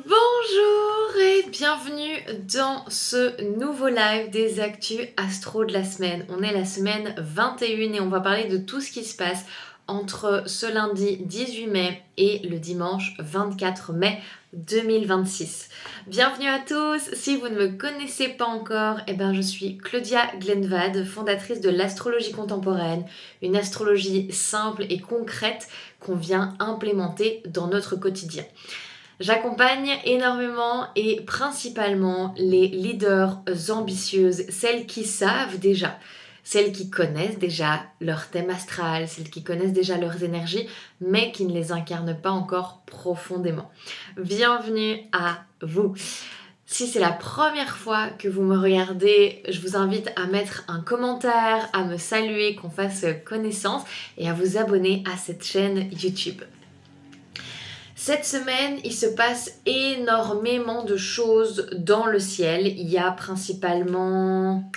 Bonjour et bienvenue dans ce nouveau live des actus astro de la semaine. On est la semaine 21 et on va parler de tout ce qui se passe entre ce lundi 18 mai et le dimanche 24 mai 2026. Bienvenue à tous, si vous ne me connaissez pas encore, je suis Claudia Glenvad, fondatrice de l'astrologie contemporaine, une astrologie simple et concrète qu'on vient implémenter dans notre quotidien. J'accompagne énormément et principalement les leaders ambitieuses, celles qui savent déjà, celles qui connaissent déjà leur thème astral, celles qui connaissent déjà leurs énergies, mais qui ne les incarnent pas encore profondément. Bienvenue à vous. Si c'est la première fois que vous me regardez, je vous invite à mettre un commentaire, à me saluer, qu'on fasse connaissance et à vous abonner à cette chaîne YouTube. Cette semaine, il se passe énormément de choses dans le ciel. Il y a principalement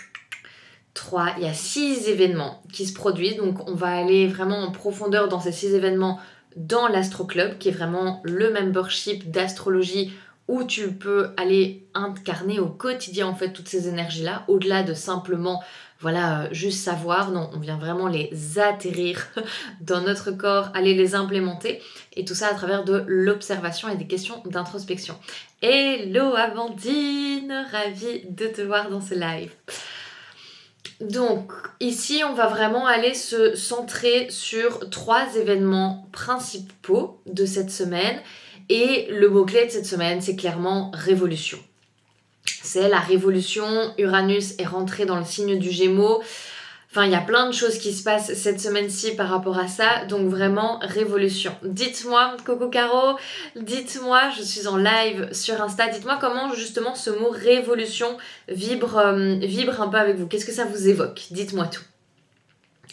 6 événements qui se produisent. Donc on va aller vraiment en profondeur dans ces 6 événements dans l'Astro Club, qui est vraiment le membership d'astrologie où tu peux aller incarner au quotidien en fait toutes ces énergies-là, au-delà de simplement juste savoir. Non, on vient vraiment les atterrir dans notre corps, aller les implémenter, et tout ça à travers de l'observation et des questions d'introspection. Hello Amandine, ravie de te voir dans ce live. Donc ici on va vraiment aller se centrer sur 3 événements principaux de cette semaine, et le mot-clé de cette semaine c'est clairement révolution. C'est la révolution, Uranus est rentré dans le signe du Gémeaux. Enfin, il y a plein de choses qui se passent cette semaine-ci par rapport à ça, donc vraiment révolution. Dites-moi, Coco Caro, dites-moi, je suis en live sur Insta, dites-moi comment justement ce mot révolution vibre un peu avec vous. Qu'est-ce que ça vous évoque? Dites-moi tout.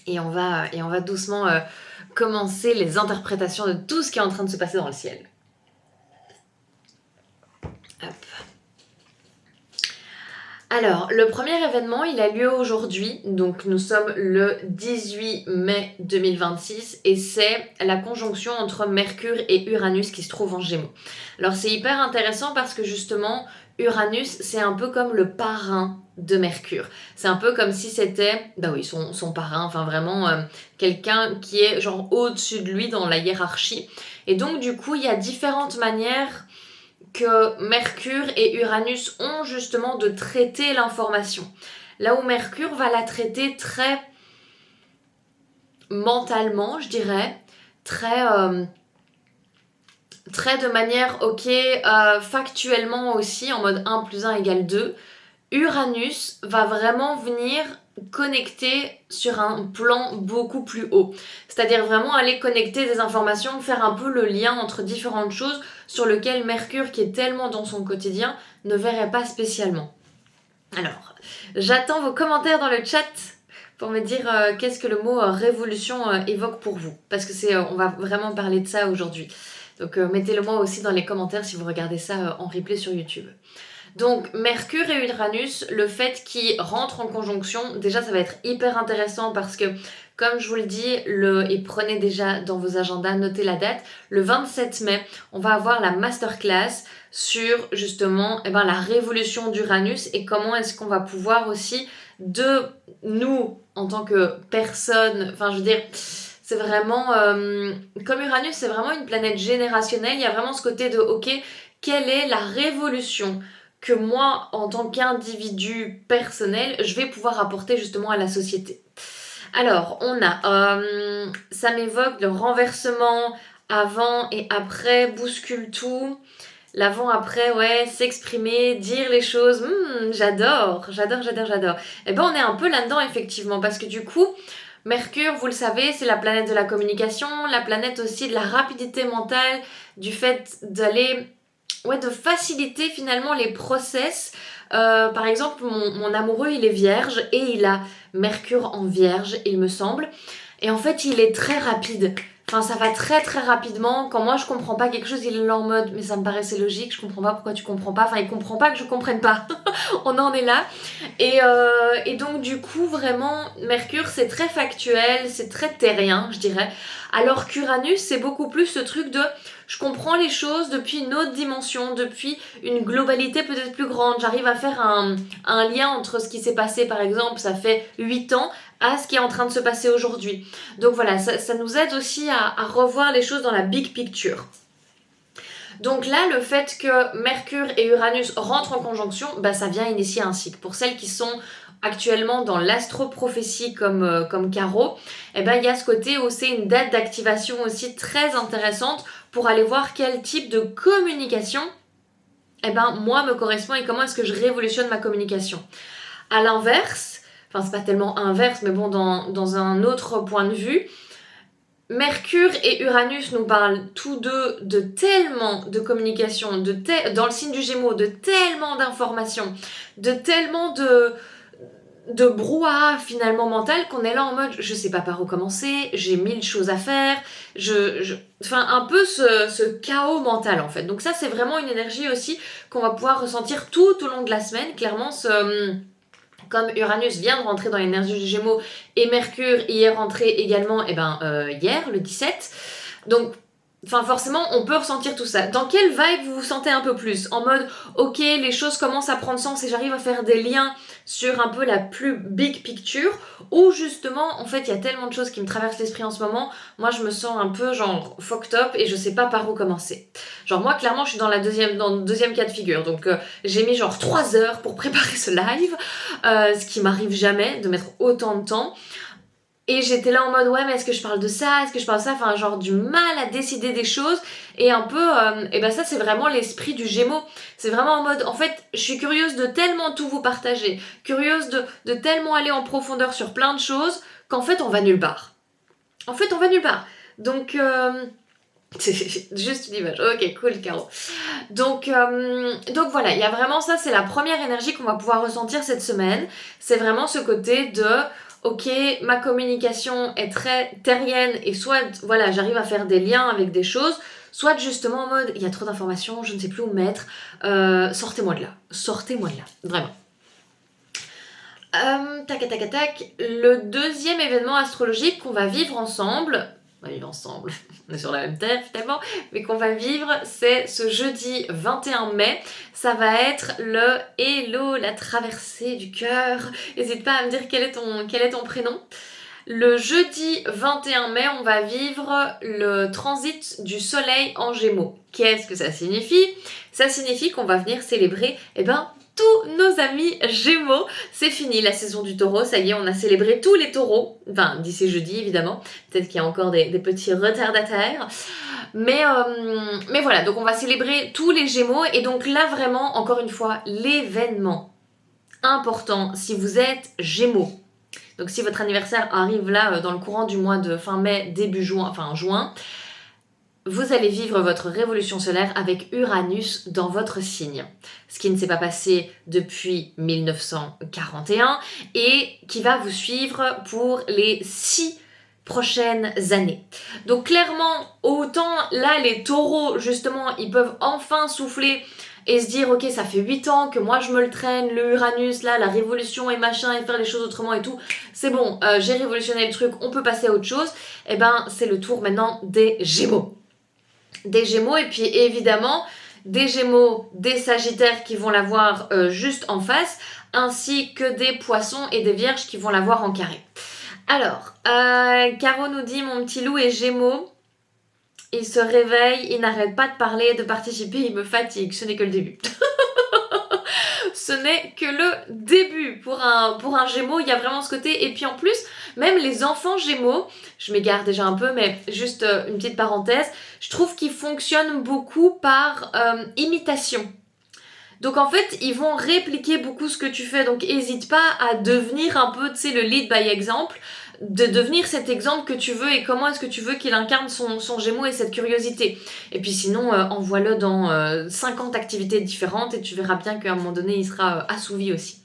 Et on va doucement commencer les interprétations de tout ce qui est en train de se passer dans le ciel. Hop. Alors, le premier événement, il a lieu aujourd'hui, donc nous sommes le 18 mai 2026 et c'est la conjonction entre Mercure et Uranus qui se trouve en Gémeaux. Alors c'est hyper intéressant parce que justement, Uranus, c'est un peu comme le parrain de Mercure. C'est un peu comme si c'était, son parrain, enfin vraiment quelqu'un qui est genre au-dessus de lui dans la hiérarchie. Et donc du coup, il y a différentes manières que Mercure et Uranus ont justement de traiter l'information. Là où Mercure va la traiter très mentalement, je dirais, très de manière, factuellement aussi, en mode 1 plus 1 égale 2. Uranus va vraiment venir connecter sur un plan beaucoup plus haut. C'est-à-dire vraiment aller connecter des informations, faire un peu le lien entre différentes choses sur lesquelles Mercure, qui est tellement dans son quotidien, ne verrait pas spécialement. Alors, j'attends vos commentaires dans le chat pour me dire qu'est-ce que le mot révolution évoque pour vous. Parce que on va vraiment parler de ça aujourd'hui. Donc mettez-le moi aussi dans les commentaires si vous regardez ça en replay sur YouTube. Donc Mercure et Uranus, le fait qu'ils rentrent en conjonction, déjà ça va être hyper intéressant parce que, comme je vous le dis, et prenez déjà dans vos agendas, notez la date, le 27 mai, on va avoir la masterclass sur justement la révolution d'Uranus et comment est-ce qu'on va pouvoir aussi, de nous en tant que personne, c'est vraiment, comme Uranus c'est vraiment une planète générationnelle, il y a vraiment ce côté de quelle est la révolution que moi, en tant qu'individu personnel, je vais pouvoir apporter justement à la société. Alors, on a, ça m'évoque le renversement avant et après, bouscule tout. L'avant-après, s'exprimer, dire les choses, j'adore. On est un peu là-dedans, effectivement, parce que du coup, Mercure, vous le savez, c'est la planète de la communication, la planète aussi de la rapidité mentale, du fait d'aller... de faciliter finalement les process. Par exemple, mon amoureux, il est vierge et il a Mercure en vierge, il me semble. Et en fait, il est très rapide. Enfin, ça va très très rapidement. Quand moi, je comprends pas quelque chose, il est là en mode « mais ça me paraissait logique, je comprends pas pourquoi tu comprends pas. » Enfin, il comprend pas que je comprenne pas. On en est là. Et donc, du coup, vraiment, Mercure, c'est très factuel, c'est très terrien, je dirais. Alors qu'Uranus, c'est beaucoup plus ce truc de je comprends les choses depuis une autre dimension, depuis une globalité peut-être plus grande. J'arrive à faire un lien entre ce qui s'est passé, par exemple, ça fait 8 ans, à ce qui est en train de se passer aujourd'hui. Donc voilà, ça nous aide aussi à revoir les choses dans la big picture. Donc là, le fait que Mercure et Uranus rentrent en conjonction, bah, ça vient initier un cycle. Pour celles qui sont actuellement dans l'astroprophétie comme Caro, eh ben, il y a ce côté où c'est une date d'activation aussi très intéressante pour aller voir quel type de communication eh ben, moi me correspond et comment est-ce que je révolutionne ma communication. À l'inverse, enfin c'est pas tellement inverse, mais bon, dans un autre point de vue, Mercure et Uranus nous parlent tous deux de tellement de communication, dans le signe du Gémeaux, de tellement d'informations, de tellement de brouhaha finalement mental qu'on est là en mode je sais pas par où commencer, j'ai 1000 choses à faire, enfin un peu ce chaos mental en fait. Donc ça c'est vraiment une énergie aussi qu'on va pouvoir ressentir tout au long de la semaine. Clairement comme Uranus vient de rentrer dans l'énergie du Gémeaux et Mercure y est rentré également hier, le 17. Donc enfin, forcément, on peut ressentir tout ça. Dans quelle vibe vous vous sentez un peu plus? En mode, ok, les choses commencent à prendre sens et j'arrive à faire des liens sur un peu la plus big picture, ou justement, en fait, il y a tellement de choses qui me traversent l'esprit en ce moment, moi je me sens un peu genre fucked up et je sais pas par où commencer. Genre moi, clairement, je suis dans le deuxième cas de figure, donc j'ai mis genre 3 heures pour préparer ce live, ce qui m'arrive jamais de mettre autant de temps. Et j'étais là en mode ouais mais est-ce que je parle de ça, est-ce que je parle de ça, enfin genre du mal à décider des choses et un peu et ben ça c'est vraiment l'esprit du Gémeaux, c'est vraiment en mode en fait je suis curieuse de tellement tout vous partager, curieuse de tellement aller en profondeur sur plein de choses qu'en fait on va nulle part. En fait on va nulle part. Donc c'est juste une image, ok cool Caro. Donc voilà, il y a vraiment ça, c'est la première énergie qu'on va pouvoir ressentir cette semaine, c'est vraiment ce côté de ok, ma communication est très terrienne et soit, voilà, j'arrive à faire des liens avec des choses, soit justement en mode, il y a trop d'informations, je ne sais plus où mettre, sortez-moi de là, vraiment. Tac. Le deuxième événement astrologique qu'on va vivre ensemble, on est sur la même terre finalement, mais qu'on va vivre, c'est ce jeudi 21 mai. Ça va être le Hello, la traversée du cœur. N'hésite pas à me dire quel est ton prénom. Le jeudi 21 mai, on va vivre le transit du soleil en Gémeaux. Qu'est-ce que ça signifie? Ça signifie qu'on va venir célébrer, tous nos amis Gémeaux. C'est fini la saison du taureau, ça y est, on a célébré tous les taureaux. Enfin, d'ici jeudi évidemment. Peut-être qu'il y a encore des petits retardataires. Mais voilà, donc on va célébrer tous les Gémeaux. Et donc là, vraiment, encore une fois, l'événement important, si vous êtes Gémeaux. Donc si votre anniversaire arrive là dans le courant du mois de fin mai, début juin, vous allez vivre votre révolution solaire avec Uranus dans votre signe. Ce qui ne s'est pas passé depuis 1941 et qui va vous suivre pour les 6 prochaines années. Donc clairement, autant là les taureaux, justement, ils peuvent enfin souffler et se dire ok ça fait 8 ans que moi je me le traîne, le Uranus là, la révolution et machin et faire les choses autrement et tout, c'est bon, j'ai révolutionné le truc, on peut passer à autre chose. Et ben c'est le tour maintenant des Gémeaux. Des Gémeaux et puis évidemment des Gémeaux, des Sagittaires qui vont l'avoir juste en face, ainsi que des Poissons et des Vierges qui vont l'avoir en carré. Alors, Caro nous dit mon petit loup est Gémeaux. Il se réveille, il n'arrête pas de parler, de participer, il me fatigue. Ce n'est que le début. Ce n'est que le début. Pour un Gémeaux, il y a vraiment ce côté. Et puis en plus, même les enfants Gémeaux, je m'égare déjà un peu, mais juste une petite parenthèse, je trouve qu'ils fonctionnent beaucoup par imitation. Donc en fait, ils vont répliquer beaucoup ce que tu fais. Donc n'hésite pas à devenir un peu, tu sais, le lead by example, de devenir cet exemple que tu veux et comment est-ce que tu veux qu'il incarne son Gémeaux et cette curiosité. Et puis sinon, envoie-le dans 50 activités différentes et tu verras bien qu'à un moment donné, il sera assouvi aussi.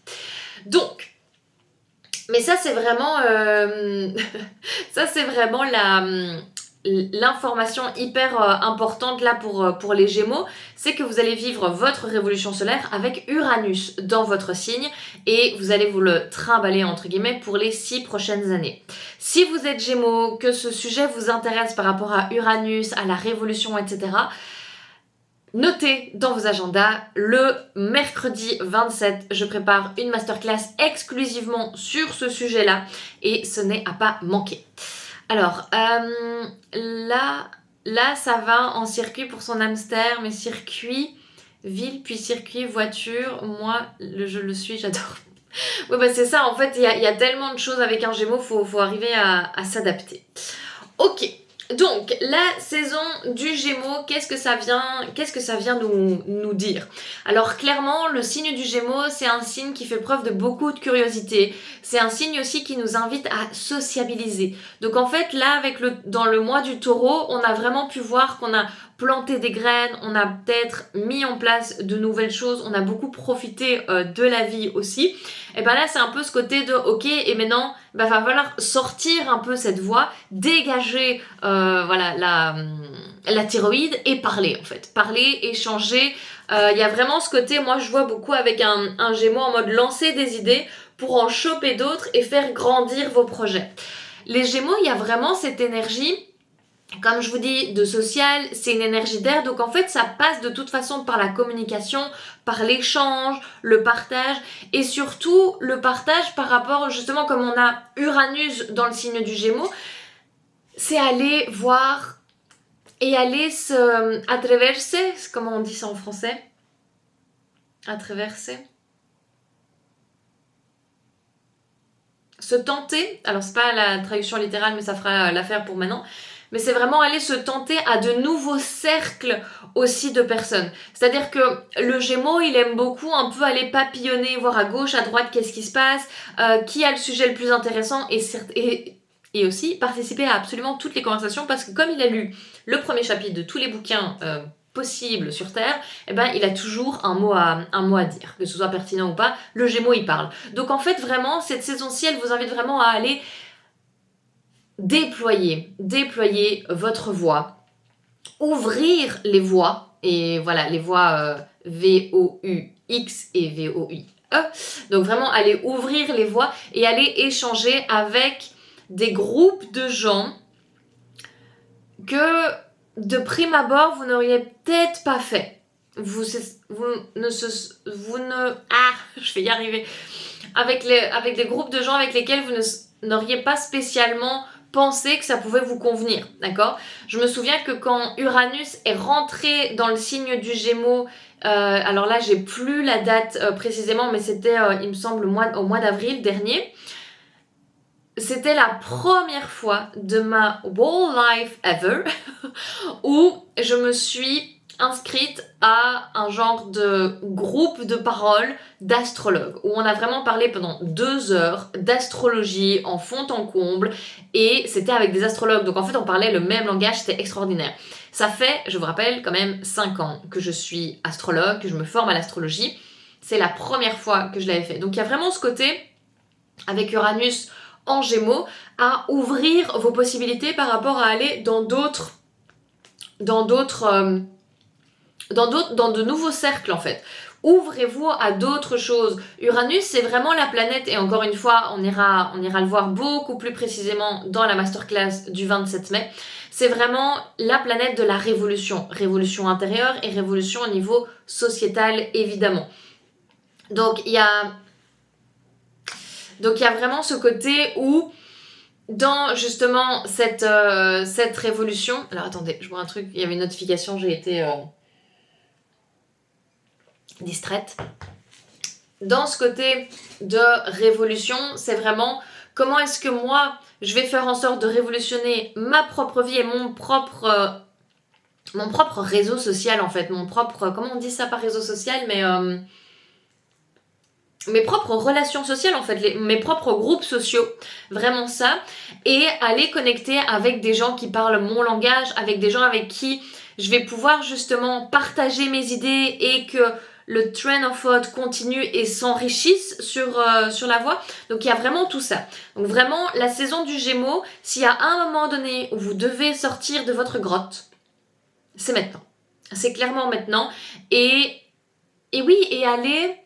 Donc, mais ça c'est vraiment, ça c'est vraiment l'information hyper importante là pour les Gémeaux, c'est que vous allez vivre votre révolution solaire avec Uranus dans votre signe et vous allez vous le trimballer entre guillemets pour les 6 prochaines années. Si vous êtes Gémeaux, que ce sujet vous intéresse par rapport à Uranus, à la révolution, etc., notez dans vos agendas, le mercredi 27, je prépare une masterclass exclusivement sur ce sujet-là et ce n'est à pas manquer. Alors, là, ça va en circuit pour son hamster, mais circuit ville, puis circuit voiture, moi, je le suis, j'adore. Oui, bah c'est ça, en fait, il y a tellement de choses avec un Gémeaux, faut arriver à s'adapter. Ok. Donc, la saison du Gémeaux, qu'est-ce que ça vient nous dire? Alors, clairement, le signe du Gémeaux, c'est un signe qui fait preuve de beaucoup de curiosité. C'est un signe aussi qui nous invite à sociabiliser. Donc, en fait, là, dans le mois du Taureau, on a vraiment pu voir qu'on a planté des graines, on a peut-être mis en place de nouvelles choses, on a beaucoup profité de la vie aussi. Et ben là, c'est un peu ce côté de ok, et maintenant, va falloir sortir un peu cette voix, dégager la thyroïde et parler en fait. Parler, échanger. Il y a vraiment ce côté, moi je vois beaucoup avec un Gémeaux en mode lancer des idées pour en choper d'autres et faire grandir vos projets. Les Gémeaux, il y a vraiment cette énergie. Comme je vous dis, de social, c'est une énergie d'air, donc en fait ça passe de toute façon par la communication, par l'échange, le partage, et surtout le partage par rapport, justement comme on a Uranus dans le signe du Gémeaux, c'est aller voir et aller se attraverser, comment on dit ça en français? Attraverser. Se tenter, alors c'est pas la traduction littérale mais ça fera l'affaire pour maintenant, mais c'est vraiment aller se tenter à de nouveaux cercles aussi de personnes. C'est-à-dire que le Gémeaux, il aime beaucoup un peu aller papillonner, voir à gauche, à droite, qu'est-ce qui se passe, qui a le sujet le plus intéressant, et aussi participer à absolument toutes les conversations, parce que comme il a lu le premier chapitre de tous les bouquins possibles sur Terre, eh ben, il a toujours un mot à dire, que ce soit pertinent ou pas, le Gémeaux, il parle. Donc en fait, vraiment, cette saison-ci, elle vous invite vraiment à aller déployer votre voix, ouvrir les voix, et voilà, les voix V-O-U-X et V-O-U-I-E, donc vraiment aller ouvrir les voix et aller échanger avec des groupes de gens que de prime abord vous n'auriez peut-être pas fait. Je vais y arriver. Avec des groupes de gens avec lesquels vous n'auriez pas spécialement pensé que ça pouvait vous convenir, d'accord? Je me souviens que quand Uranus est rentré dans le signe du Gémeaux, alors là j'ai plus la date précisément, mais c'était il me semble au mois d'avril dernier, c'était la première fois de ma whole life ever où je me suis inscrite à un genre de groupe de parole d'astrologues où on a vraiment parlé pendant 2 heures d'astrologie en fond en comble, et c'était avec des astrologues, donc en fait on parlait le même langage, c'était extraordinaire. Ça fait, je vous rappelle, quand même 5 ans que je suis astrologue, que je me forme à l'astrologie. C'est la première fois que je l'avais fait. Donc il y a vraiment ce côté avec Uranus en Gémeaux à ouvrir vos possibilités par rapport à aller dans de nouveaux cercles en fait. Ouvrez-vous à d'autres choses. Uranus, c'est vraiment la planète, et encore une fois, on ira le voir beaucoup plus précisément dans la masterclass du 27 mai. C'est vraiment la planète de la révolution. Révolution intérieure et révolution au niveau sociétal, évidemment. Donc, il y a vraiment ce côté où, dans justement cette révolution... Alors, attendez, je vois un truc, il y avait une notification, j'ai été... distraite. Dans ce côté de révolution, c'est vraiment comment est-ce que moi je vais faire en sorte de révolutionner ma propre vie et mon propre réseau social en fait, comment on dit ça par réseau social, mais mes propres relations sociales en fait, mes propres groupes sociaux, vraiment ça, et aller connecter avec des gens qui parlent mon langage, avec des gens avec qui je vais pouvoir justement partager mes idées et que le train of thought continue et s'enrichisse sur la voie. Donc il y a vraiment tout ça. Donc vraiment, la saison du Gémeaux, s'il y a un moment donné où vous devez sortir de votre grotte, c'est maintenant. C'est clairement maintenant. Et oui, et aller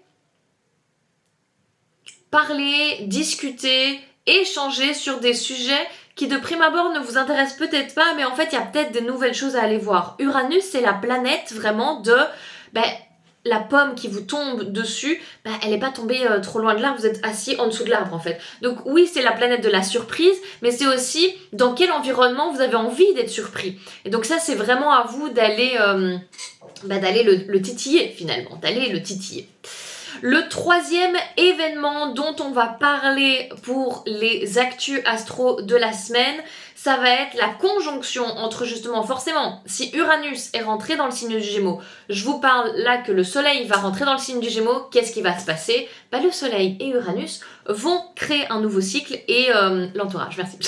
parler, discuter, échanger sur des sujets qui de prime abord ne vous intéressent peut-être pas, mais en fait il y a peut-être des nouvelles choses à aller voir. Uranus, c'est la planète vraiment de la pomme qui vous tombe dessus, elle n'est pas tombée trop loin de l'arbre, vous êtes assis en dessous de l'arbre en fait. Donc oui, c'est la planète de la surprise, mais c'est aussi dans quel environnement vous avez envie d'être surpris. Et donc ça, c'est vraiment à vous d'aller le titiller finalement, d'aller le titiller. Le troisième événement dont on va parler pour les actus astro de la semaine, ça va être la conjonction entre justement, forcément, si Uranus est rentré dans le signe du Gémeaux, je vous parle là que le Soleil va rentrer dans le signe du Gémeaux, qu'est-ce qui va se passer ? Le Soleil et Uranus vont créer un nouveau cycle et l'entourage, merci.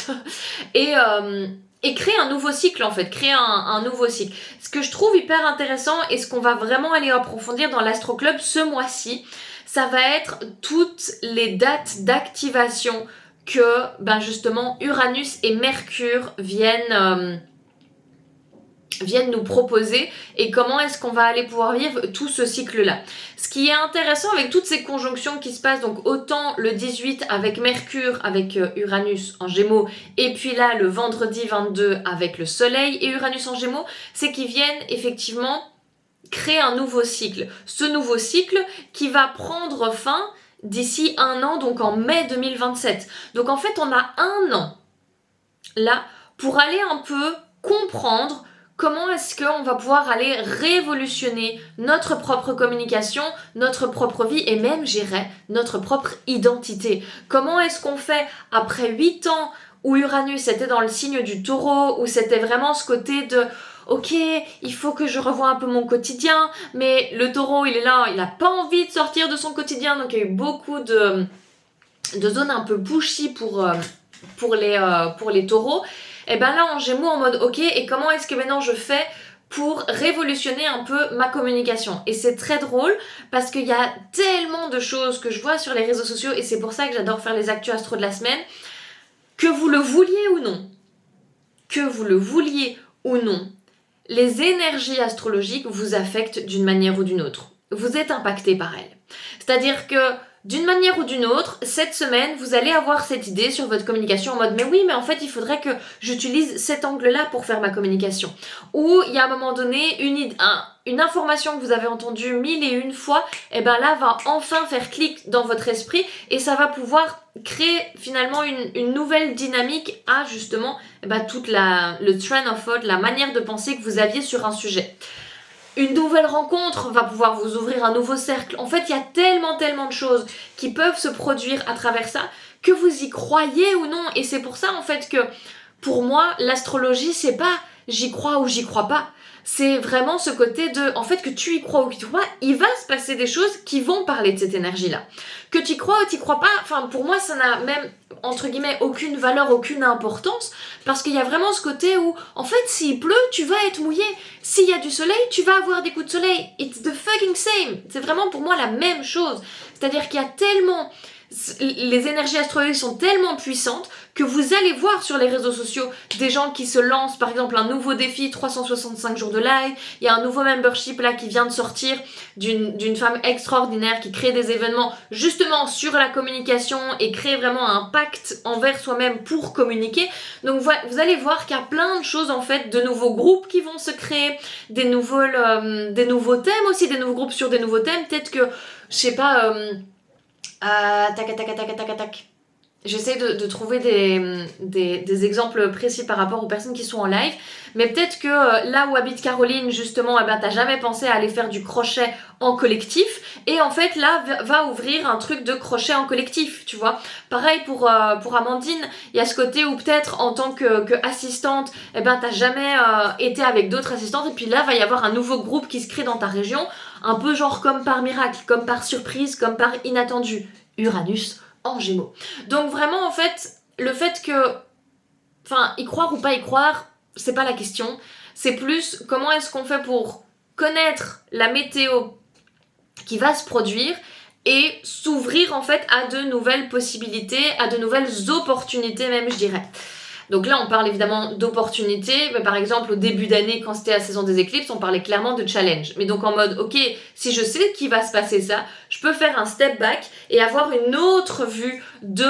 Et créer un nouveau cycle en fait, créer un nouveau cycle. Ce que je trouve hyper intéressant et ce qu'on va vraiment aller approfondir dans l'Astro Club ce mois-ci, ça va être toutes les dates d'activation que justement Uranus et Mercure viennent nous proposer et comment est-ce qu'on va aller pouvoir vivre tout ce cycle-là. Ce qui est intéressant avec toutes ces conjonctions qui se passent, donc autant le 18 avec Mercure, avec Uranus en Gémeaux, et puis là le vendredi 22 avec le Soleil et Uranus en Gémeaux, c'est qu'ils viennent effectivement créer un nouveau cycle. Ce nouveau cycle qui va prendre fin d'ici 1 an, donc en mai 2027. Donc en fait, on a 1 an là pour aller un peu comprendre comment est-ce qu'on va pouvoir aller révolutionner notre propre communication, notre propre vie et même, j'irais, notre propre identité. Comment est-ce qu'on fait après 8 ans où Uranus était dans le signe du Taureau, où c'était vraiment ce côté de ok, il faut que je revoie un peu mon quotidien, mais le Taureau, il est là, il n'a pas envie de sortir de son quotidien, donc il y a eu beaucoup de zones un peu pushy pour les Taureaux. Et là en Gémeaux en mode ok, et comment est-ce que maintenant je fais pour révolutionner un peu ma communication. Et c'est très drôle parce qu'il y a tellement de choses que je vois sur les réseaux sociaux et c'est pour ça que j'adore faire les actus astro de la semaine, que vous le vouliez ou non, les énergies astrologiques vous affectent d'une manière ou d'une autre. Vous êtes impacté par elles. C'est-à-dire que d'une manière ou d'une autre, cette semaine, vous allez avoir cette idée sur votre communication en mode « mais oui, mais en fait, il faudrait que j'utilise cet angle-là pour faire ma communication ». Ou il y a un moment donné, une information que vous avez entendue 1001 fois, là, va enfin faire clic dans votre esprit et ça va pouvoir créer finalement une nouvelle dynamique à justement toute le train of thought, la manière de penser que vous aviez sur un sujet. Une nouvelle rencontre va pouvoir vous ouvrir un nouveau cercle. En fait, il y a tellement de choses qui peuvent se produire à travers ça, que vous y croyez ou non. Et c'est pour ça, en fait, que pour moi, l'astrologie, c'est pas j'y crois ou j'y crois pas. C'est vraiment ce côté de, en fait, que tu y crois ou que tu y crois pas, il va se passer des choses qui vont parler de cette énergie-là. Que tu y crois ou tu y crois pas, enfin, pour moi, ça n'a même, entre guillemets, aucune valeur, aucune importance, parce qu'il y a vraiment ce côté où, en fait, s'il pleut, tu vas être mouillé. S'il y a du soleil, tu vas avoir des coups de soleil. It's the fucking same. C'est vraiment pour moi la même chose. C'est-à-dire qu'il y a tellement... Les énergies astrologiques sont tellement puissantes que vous allez voir sur les réseaux sociaux des gens qui se lancent, par exemple un nouveau défi 365 jours de live. Il y a un nouveau membership là qui vient de sortir d'une femme extraordinaire qui crée des événements justement sur la communication et crée vraiment un pacte envers soi-même pour communiquer. Donc vous allez voir qu'il y a plein de choses en fait, de nouveaux groupes qui vont se créer, des nouveaux thèmes aussi, des nouveaux groupes sur des nouveaux thèmes. Peut-être que, je sais pas... tac. J'essaie de trouver des exemples précis par rapport aux personnes qui sont en live, mais peut-être que là où habite Caroline, justement, t'as jamais pensé à aller faire du crochet en collectif, et en fait là va ouvrir un truc de crochet en collectif, tu vois. Pareil pour Amandine, il y a ce côté où peut-être en tant que assistante, t'as jamais été avec d'autres assistantes, et puis là va y avoir un nouveau groupe qui se crée dans ta région, un peu genre comme par miracle, comme par surprise, comme par inattendu. Uranus en Gémeaux. Donc vraiment en fait, le fait que, y croire ou pas y croire, c'est pas la question. C'est plus comment est-ce qu'on fait pour connaître la météo qui va se produire et s'ouvrir en fait à de nouvelles possibilités, à de nouvelles opportunités même, je dirais. Donc là, on parle évidemment d'opportunités, mais par exemple, au début d'année, quand c'était la saison des éclipses, on parlait clairement de challenge. Mais donc en mode, ok, si je sais qu'il va se passer ça, je peux faire un step back et avoir une autre vue de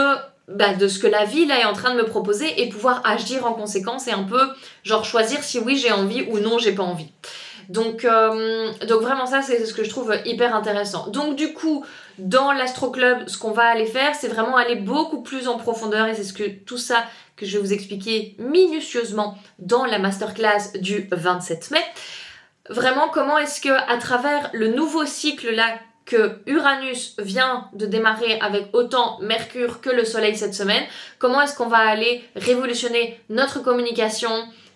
ce que la vie là est en train de me proposer et pouvoir agir en conséquence et un peu, genre, choisir si oui j'ai envie ou non j'ai pas envie. Donc vraiment ça c'est ce que je trouve hyper intéressant. Donc du coup dans l'Astro Club ce qu'on va aller faire c'est vraiment aller beaucoup plus en profondeur et c'est tout ça que je vais vous expliquer minutieusement dans la masterclass du 27 mai. Vraiment comment est-ce que à travers le nouveau cycle là que Uranus vient de démarrer avec autant Mercure que le Soleil cette semaine, comment est-ce qu'on va aller révolutionner notre communication,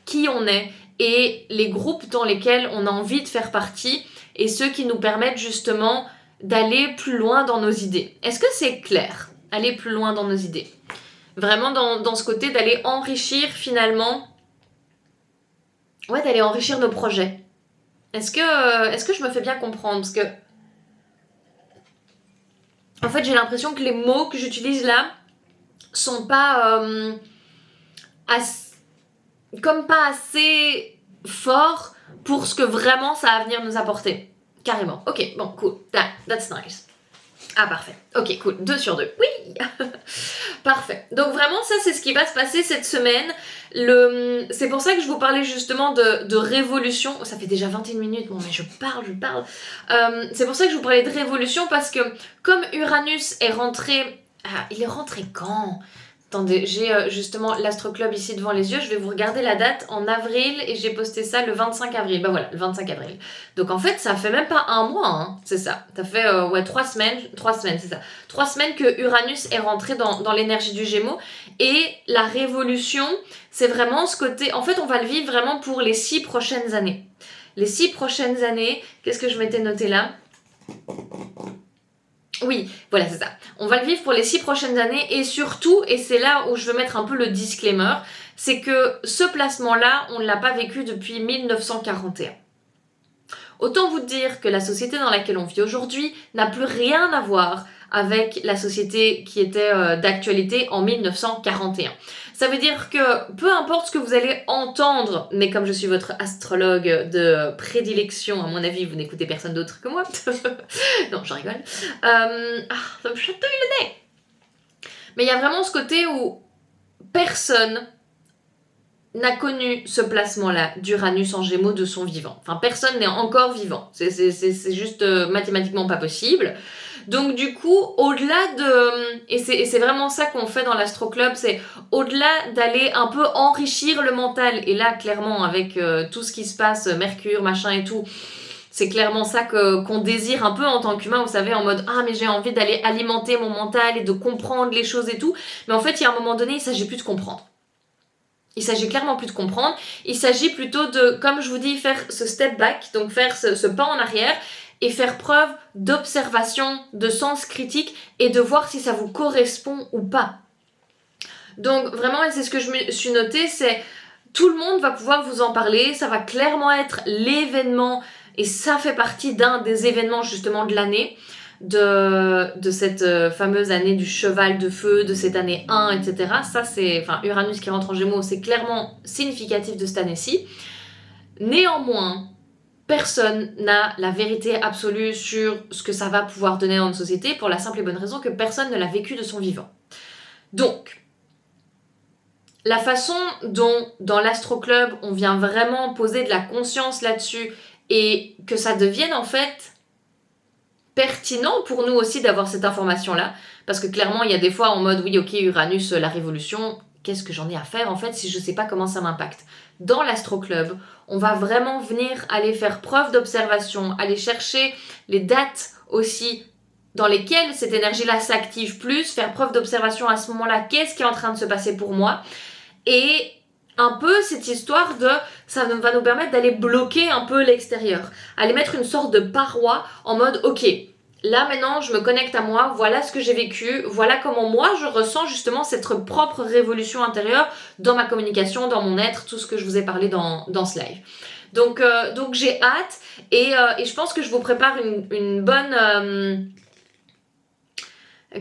qui on est et les groupes dans lesquels on a envie de faire partie et ceux qui nous permettent justement d'aller plus loin dans nos idées. Est-ce que c'est clair? Aller plus loin dans nos idées. Vraiment dans ce côté d'aller enrichir finalement, d'aller enrichir nos projets. Est-ce que je me fais bien comprendre? Parce que en fait j'ai l'impression que les mots que j'utilise là sont pas pas assez fort pour ce que vraiment ça va venir nous apporter. Carrément. Ok, bon, cool. That's nice. Ah, parfait. Ok, cool. 2 sur 2. Oui. Parfait. Donc vraiment, ça, c'est ce qui va se passer cette semaine. C'est pour ça que je vous parlais justement de révolution. Oh, ça fait déjà 21 minutes. Bon, mais je parle. C'est pour ça que je vous parlais de révolution parce que comme Uranus est rentré... Ah, il est rentré quand ? Attendez, j'ai justement l'Astro Club ici devant les yeux. Je vais vous regarder la date en avril et j'ai posté ça le 25 avril. Bah voilà, le 25 avril. Donc en fait, ça fait même pas un mois, hein, c'est ça. Ça fait 3 semaines, c'est ça. 3 semaines que Uranus est rentré dans l'énergie du Gémeaux. Et la révolution, c'est vraiment ce côté... En fait, on va le vivre vraiment pour les 6 prochaines années. Les 6 prochaines années, qu'est-ce que je m'étais noté là ? Oui, voilà, c'est ça. On va le vivre pour les 6 prochaines années et surtout, et c'est là où je veux mettre un peu le disclaimer, c'est que ce placement-là, on ne l'a pas vécu depuis 1941. Autant vous dire que la société dans laquelle on vit aujourd'hui n'a plus rien à voir avec la société qui était d'actualité en 1941. Ça veut dire que peu importe ce que vous allez entendre, mais comme je suis votre astrologue de prédilection, à mon avis, vous n'écoutez personne d'autre que moi. Non, je rigole. Ça me chatouille le nez. Mais il y a vraiment ce côté où personne n'a connu ce placement-là d'Uranus en Gémeaux de son vivant. Enfin, personne n'est encore vivant. C'est juste mathématiquement pas possible. Donc du coup, au-delà de... Et c'est vraiment ça qu'on fait dans l'Astro Club, c'est au-delà d'aller un peu enrichir le mental. Et là, clairement, avec tout ce qui se passe, Mercure, machin et tout, c'est clairement ça qu'on désire un peu en tant qu'humain, vous savez, en mode « Ah, mais j'ai envie d'aller alimenter mon mental et de comprendre les choses et tout. » Mais en fait, il y a un moment donné, il s'agit plus de comprendre. Il s'agit clairement plus de comprendre. Il s'agit plutôt de, comme je vous dis, faire ce step back, donc faire ce pas en arrière et faire preuve d'observation, de sens critique et de voir si ça vous correspond ou pas. Donc vraiment, et c'est ce que je me suis noté, c'est tout le monde va pouvoir vous en parler, ça va clairement être l'événement et ça fait partie d'un des événements justement de l'année, de cette fameuse année du cheval de feu, de cette année 1, etc. Ça c'est, enfin Uranus qui rentre en Gémeaux, c'est clairement significatif de cette année-ci. Néanmoins, personne n'a la vérité absolue sur ce que ça va pouvoir donner dans une société pour la simple et bonne raison que personne ne l'a vécu de son vivant. Donc, la façon dont dans l'Astro Club on vient vraiment poser de la conscience là-dessus et que ça devienne en fait pertinent pour nous aussi d'avoir cette information-là, parce que clairement il y a des fois en mode oui ok Uranus la révolution, qu'est-ce que j'en ai à faire en fait si je sais pas comment ça m'impacte. Dans l'Astro Club, on va vraiment venir aller faire preuve d'observation, aller chercher les dates aussi dans lesquelles cette énergie-là s'active plus, faire preuve d'observation à ce moment-là, qu'est-ce qui est en train de se passer pour moi, et un peu cette histoire de, ça va nous permettre d'aller bloquer un peu l'extérieur, aller mettre une sorte de paroi en mode ok, là maintenant je me connecte à moi, voilà ce que j'ai vécu, voilà comment moi je ressens justement cette propre révolution intérieure dans ma communication, dans mon être, tout ce que je vous ai parlé dans ce live. Donc j'ai hâte et je pense que je vous prépare une bonne...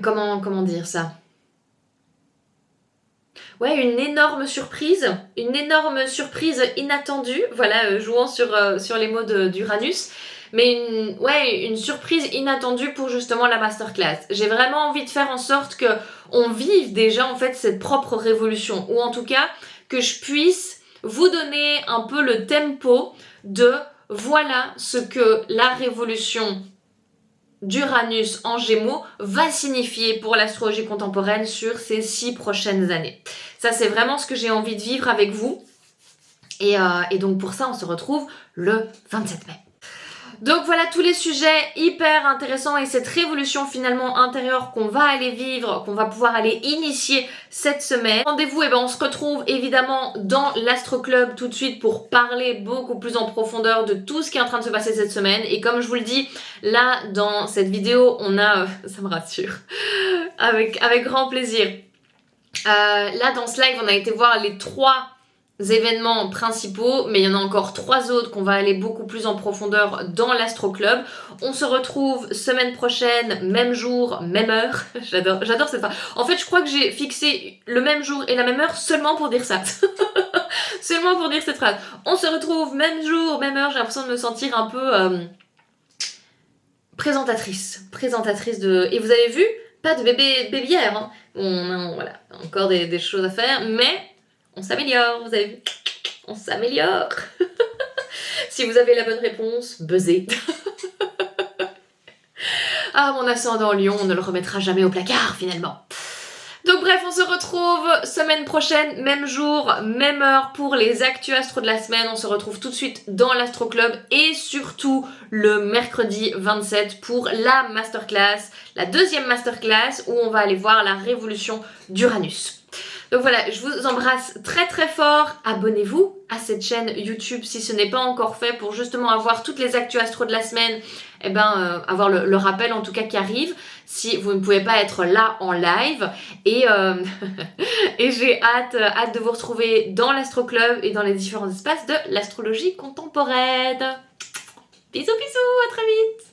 comment dire ça? Ouais, une énorme surprise inattendue, voilà, jouant sur les mots d'Uranus, mais une surprise inattendue pour justement la masterclass. J'ai vraiment envie de faire en sorte que on vive déjà en fait cette propre révolution, ou en tout cas que je puisse vous donner un peu le tempo de voilà ce que la révolution d'Uranus en Gémeaux va signifier pour l'astrologie contemporaine sur ces 6 prochaines années. Ça, c'est vraiment ce que j'ai envie de vivre avec vous. Et donc pour ça, on se retrouve le 27 mai. Donc voilà tous les sujets hyper intéressants et cette révolution finalement intérieure qu'on va aller vivre, qu'on va pouvoir aller initier cette semaine. Rendez-vous, et on se retrouve évidemment dans l'Astro Club tout de suite pour parler beaucoup plus en profondeur de tout ce qui est en train de se passer cette semaine. Et comme je vous le dis, là dans cette vidéo, on a, ça me rassure, avec grand plaisir. Là dans ce live, on a été voir les 3 événements principaux, mais il y en a encore 3 autres qu'on va aller beaucoup plus en profondeur dans l'Astro Club. On se retrouve semaine prochaine, même jour, même heure. J'adore cette phrase. En fait, je crois que j'ai fixé le même jour et la même heure seulement pour dire ça. Seulement pour dire cette phrase. On se retrouve même jour, même heure. J'ai l'impression de me sentir un peu présentatrice de... Et vous avez vu, pas de bébière, hein. Voilà, encore des choses à faire, mais on s'améliore, vous avez vu? On s'améliore. Si vous avez la bonne réponse, buzzez. Ah, mon ascendant Lion, on ne le remettra jamais au placard finalement. Donc bref, on se retrouve semaine prochaine, même jour, même heure pour les actus astro de la semaine. On se retrouve tout de suite dans l'Astro Club et surtout le mercredi 27 pour la masterclass, la 2e masterclass où on va aller voir la révolution d'Uranus. Donc voilà, je vous embrasse très très fort. Abonnez-vous à cette chaîne YouTube si ce n'est pas encore fait pour justement avoir toutes les actus astro de la semaine, avoir le rappel en tout cas qui arrive si vous ne pouvez pas être là en live. Et, et j'ai hâte de vous retrouver dans l'Astro Club et dans les différents espaces de l'astrologie contemporaine. Bisous bisous, à très vite.